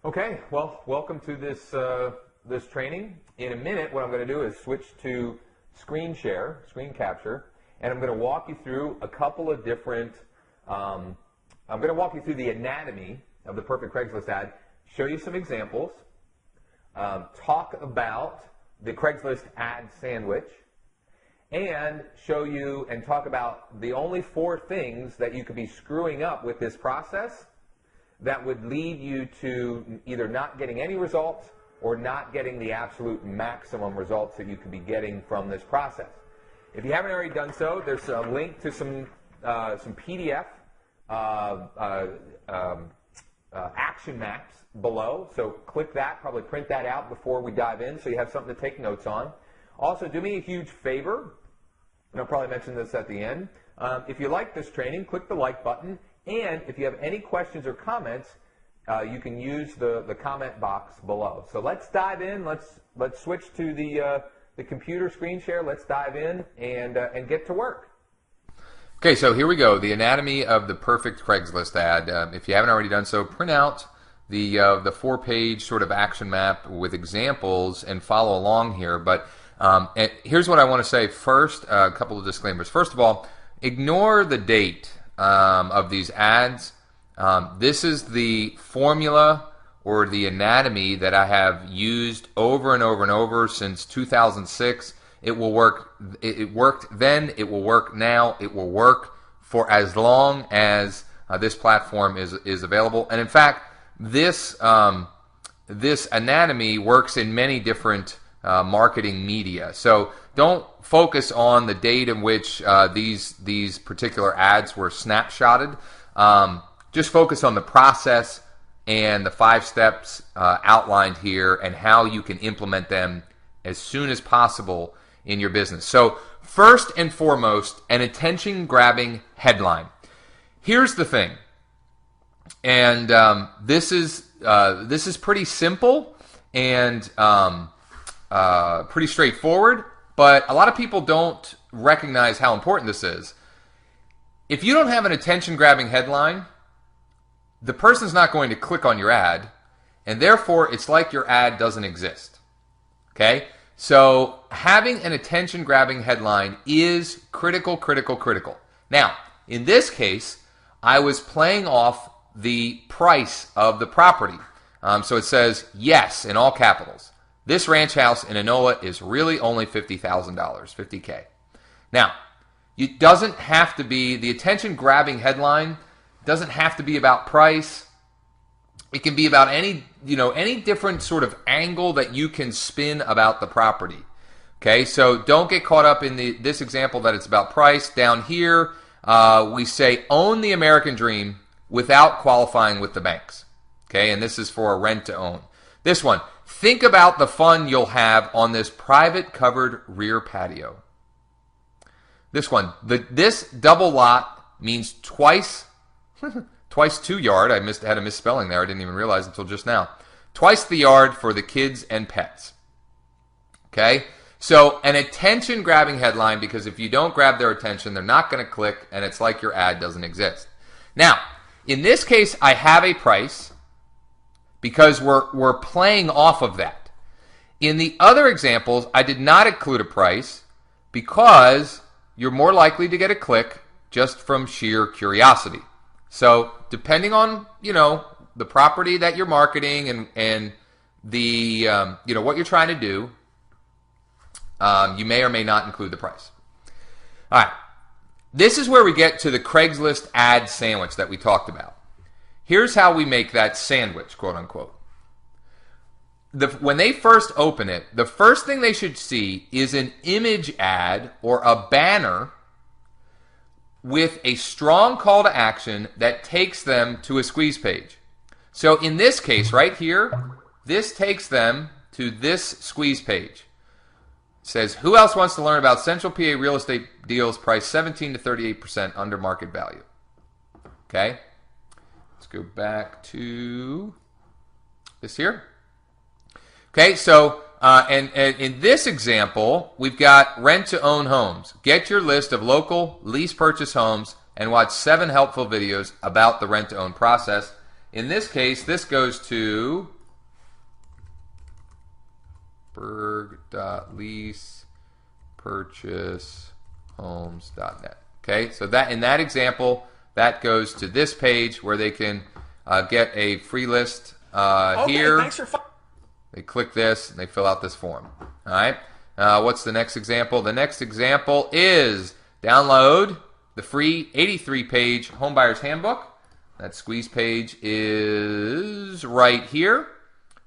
Okay, well, welcome to this training. In a minute, what I'm going to do is switch to screen capture, and I'm going to walk you through a couple of different. I'm going to walk you through the anatomy of the perfect Craigslist ad, show you some examples, talk about the Craigslist ad sandwich, and show you and talk about the only 4 things that you could be screwing up with this process that would lead you to either not getting any results or not getting the absolute maximum results that you could be getting from this process. If you haven't already done so, there's a link to some PDF action maps below. So click that, probably print that out before we dive in so you have something to take notes on. Also, do me a huge favor, and I'll probably mention this at the end. If you like this training, click the like button. And if you have any questions or comments, you can use the comment box below. So let's dive in. Let's switch to the computer screen share. Let's dive in and get to work. Okay, so here we go. The anatomy of the perfect Craigslist ad. If you haven't already done so, print out the 4-page sort of action map with examples and follow along here. But here's what I want to say first. A couple of disclaimers. First of all, ignore the date of these ads. This is the formula or the anatomy that I have used over and over and over since 2006. It will work. It worked then. It will work now. It will work for as long as this platform is available. And in fact, this anatomy works in many different marketing media. So don't focus on the date in which these particular ads were snapshotted. Just focus on the process and the 5 steps outlined here and how you can implement them as soon as possible in your business. So first and foremost, an attention-grabbing headline. Here's the thing, and this is pretty simple and pretty straightforward, but a lot of people don't recognize how important this is. If you don't have an attention-grabbing headline, the person's not going to click on your ad, and therefore it's like your ad doesn't exist. Okay? So having an attention-grabbing headline is critical, critical, critical. Now, in this case, I was playing off the price of the property. So it says, yes, in all capitals. This ranch house in Enola is really only $50,000, $50K. Now, it doesn't have to be, the attention-grabbing headline doesn't have to be about price. It can be about any different sort of angle that you can spin about the property. Okay, so don't get caught up in this example that it's about price. Down here, we say own the American dream without qualifying with the banks. Okay, and this is for a rent to own. This one, think about the fun you'll have on this private covered rear patio. This one, this double lot means twice 2 yard. I had a misspelling there. I didn't even realize until just now. Twice the yard for the kids and pets. Okay? So an attention-grabbing headline, because if you don't grab their attention, they're not going to click, and it's like your ad doesn't exist. Now, in this case, I have a price because we're playing off of that. In the other examples, I did not include a price because you're more likely to get a click just from sheer curiosity. So depending on, the property that you're marketing and the, what you're trying to do, you may or may not include the price. All right. This is where we get to the Craigslist ad sandwich that we talked about. Here's how we make that sandwich, quote unquote. When they first open it, the first thing they should see is an image ad or a banner with a strong call to action that takes them to a squeeze page. So in this case right here, this takes them to this squeeze page. It says, who else wants to learn about Central PA real estate deals priced 17 to 38% under market value? Okay. Let's go back to this here. Okay, so and in this example, we've got rent-to-own homes. Get your list of local lease purchase homes and watch 7 helpful videos about the rent-to-own process. In this case, this goes to berg.leasepurchasehomes.net. Okay, so that in that example, that goes to this page where they can get a free list here. Thanks for they click this and they fill out this form. All right. What's the next example? The next example is download the free 83-page Homebuyer's Handbook. That squeeze page is right here.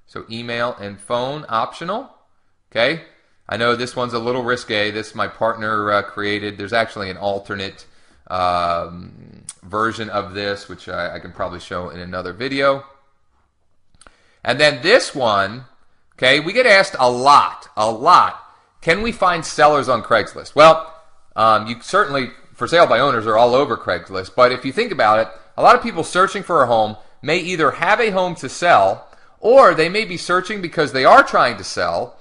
So email and phone optional. Okay. I know this one's a little risque. This my partner created. There's actually an alternate version of this, which I can probably show in another video. And then this one, okay, we get asked a lot. Can we find sellers on Craigslist? Well, you certainly, for sale by owners, are all over Craigslist. But if you think about it, a lot of people searching for a home may either have a home to sell, or they may be searching because they are trying to sell,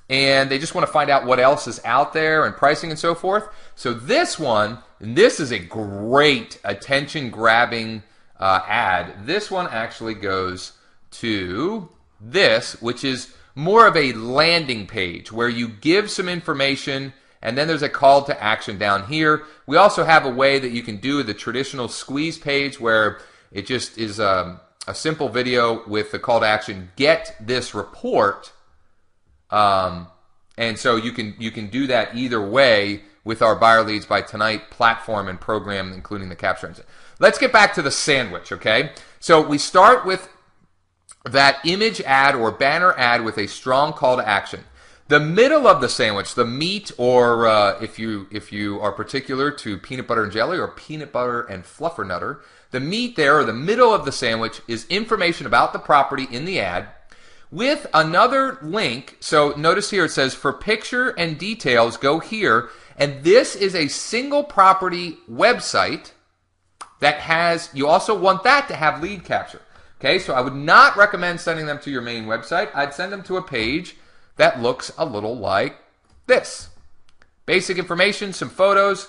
and they just want to find out what else is out there and pricing and so forth. So this one, and this is a great attention-grabbing ad. This one actually goes to this, which is more of a landing page where you give some information and then there's a call to action down here. We also have a way that you can do the traditional squeeze page where it just is a simple video with the call to action, get this report. And so you can do that either way with our Buyer Leads by Tonight platform and program, including the capture engine. Let's get back to the sandwich, okay? So we start with that image ad or banner ad with a strong call to action. The middle of the sandwich, the meat, or if you are particular to peanut butter and jelly or peanut butter and fluffernutter, the meat there, or the middle of the sandwich, is information about the property in the ad with another link. So notice here it says, for picture and details, go here. And this is a single property website that has, you also want that to have lead capture. Okay, so I would not recommend sending them to your main website. I'd send them to a page that looks a little like this. Basic information, some photos.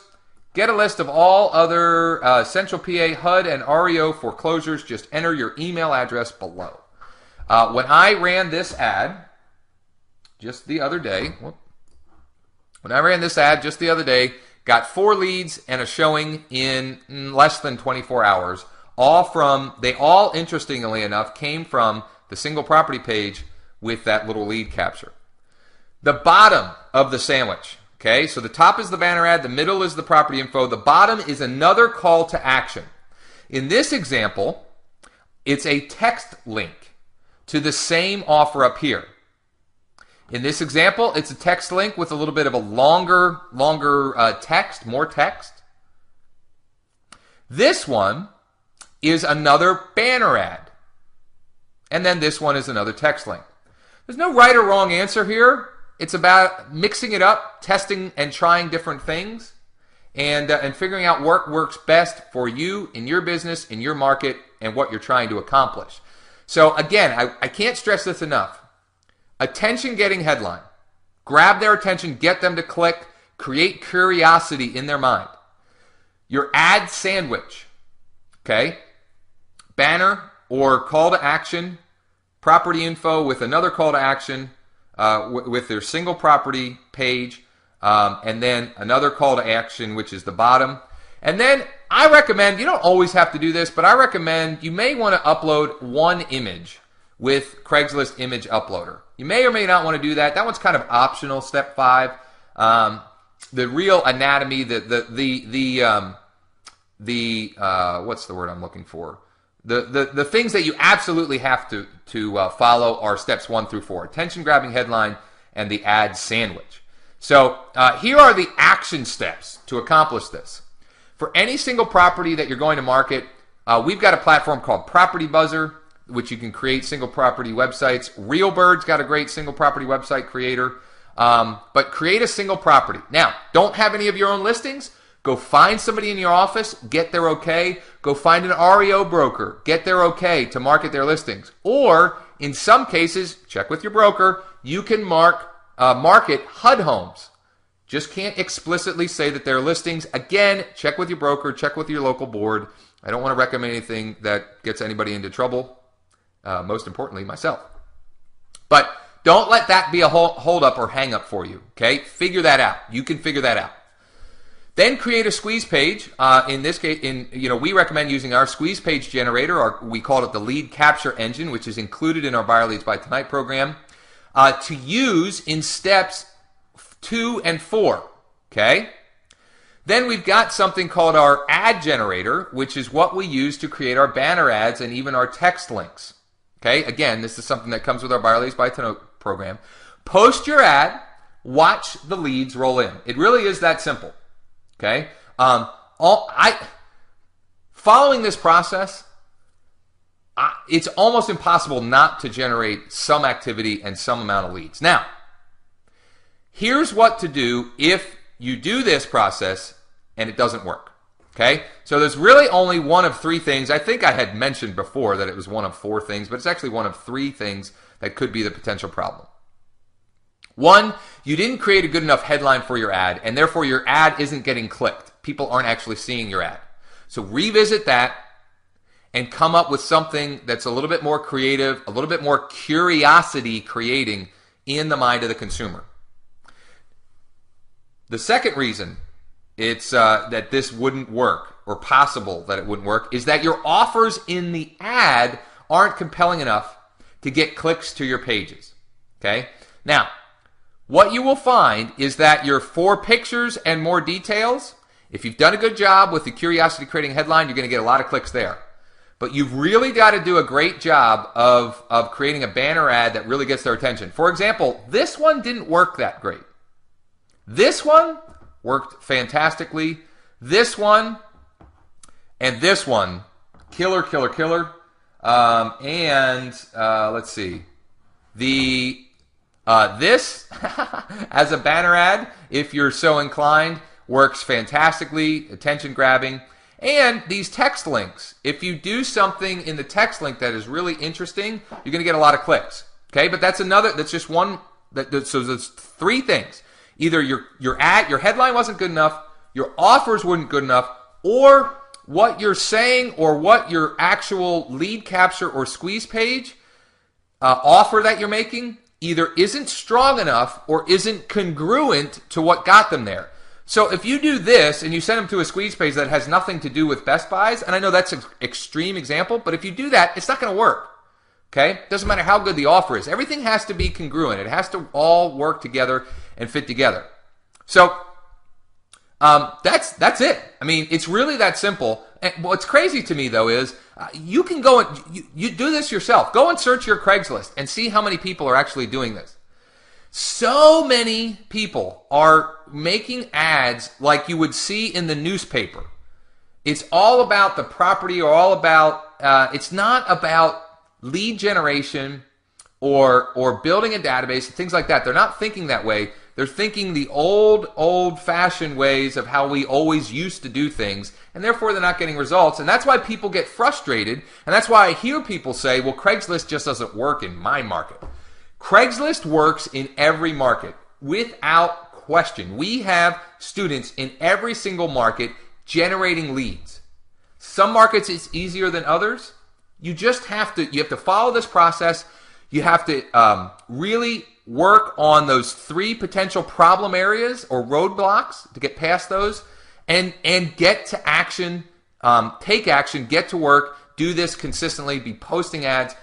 Get a list of all other Central PA HUD and REO foreclosures. Just enter your email address below. When I ran this ad just the other day, got 4 leads and a showing in less than 24 hours. They all, interestingly enough, came from the single property page with that little lead capture. The bottom of the sandwich, okay, so the top is the banner ad, the middle is the property info, the bottom is another call to action. In this example, it's a text link to the same offer up here. In this example, it's a text link with a little bit of a longer text, more text. This one is another banner ad. And then this one is another text link. There's no right or wrong answer here. It's about mixing it up, testing and trying different things, and figuring out what works best for you in your business, in your market, and what you're trying to accomplish. So again, I can't stress this enough. Attention-getting headline. Grab their attention, get them to click, create curiosity in their mind. Your ad sandwich, okay? Banner or call to action, property info with another call to action with their single property page, and then another call to action, which is the bottom. And then I recommend, you don't always have to do this, but I recommend you may want to upload one image with Craigslist Image Uploader. You may or may not want to do that. That one's kind of optional, step 5. The real anatomy, what's the word I'm looking for? The things that you absolutely have to follow are steps 1 through 4. Attention-grabbing headline and the ad sandwich. So here are the action steps to accomplish this. For any single property that you're going to market, we've got a platform called Property Buzzer, which you can create single property websites. RealBird's got a great single property website creator. But create a single property. Now, don't have any of your own listings? Go find somebody in your office, get their okay. Go find an REO broker, get their okay to market their listings. Or, in some cases, check with your broker, you can market HUD homes. Just can't explicitly say that they're listings. Again, check with your broker, check with your local board. I don't want to recommend anything that gets anybody into trouble, most importantly, myself. But Don't let that be a hold up or hang up for you. Okay, figure that out. You can figure that out. Then create a squeeze page. In this case, we recommend using our squeeze page generator, or we call it the lead capture engine, which is included in our Buyer Leads by Tonight program, to use in steps 2 and 4. Okay. Then we've got something called our ad generator, which is what we use to create our banner ads and even our text links. Okay. Again, this is something that comes with our Buyer Leads by Tonight program. Post your ad, watch the leads roll in. It really is that simple. Okay. Following this process, it's almost impossible not to generate some activity and some amount of leads. Now, here's what to do if you do this process and it doesn't work. Okay? So there's really only one of 3 things. I think I had mentioned before that it was one of 4 things, but it's actually one of 3 things that could be the potential problem. 1, you didn't create a good enough headline for your ad, and therefore your ad isn't getting clicked. People aren't actually seeing your ad. So revisit that and come up with something that's a little bit more creative, a little bit more curiosity creating in the mind of the consumer. The second reason it's that this wouldn't work, or possible that it wouldn't work, is that your offers in the ad aren't compelling enough to get clicks to your pages. Okay? Now, what you will find is that your 4 pictures and more details, if you've done a good job with the curiosity creating headline, you're going to get a lot of clicks there. But you've really got to do a great job of creating a banner ad that really gets their attention. For example, this one didn't work that great. This one worked fantastically. This one and this one, killer, killer, killer. Let's see. This, as a banner ad, if you're so inclined, works fantastically, attention grabbing. And these text links, if you do something in the text link that is really interesting, you're going to get a lot of clicks. Okay, but that's just one. So there's 3 things. Either your headline wasn't good enough, your offers weren't good enough, or what you're saying or what your actual lead capture or squeeze page offer that you're making either isn't strong enough or isn't congruent to what got them there. So if you do this and you send them to a squeeze page that has nothing to do with Best Buys, and I know that's an extreme example, but if you do that, it's not going to work. Okay? Doesn't matter how good the offer is. Everything has to be congruent. It has to all work together and fit together. So that's it. I mean, it's really that simple. And what's crazy to me, though, is you can go and you do this yourself. Go and search your Craigslist and see how many people are actually doing this. So many people are making ads like you would see in the newspaper. It's all about the property, or all about, it's not about lead generation or building a database and things like that. They're not thinking that way. They're thinking the old-fashioned ways of how we always used to do things, and therefore they're not getting results. And that's why people get frustrated, and that's why I hear people say, well, Craigslist just doesn't work in my market. Craigslist works in every market, without question. We have students in every single market generating leads. Some markets it's easier than others. You have to follow this process. You have to really work on those 3 potential problem areas or roadblocks to get past those, and get to action, take action, get to work, do this consistently, be posting ads,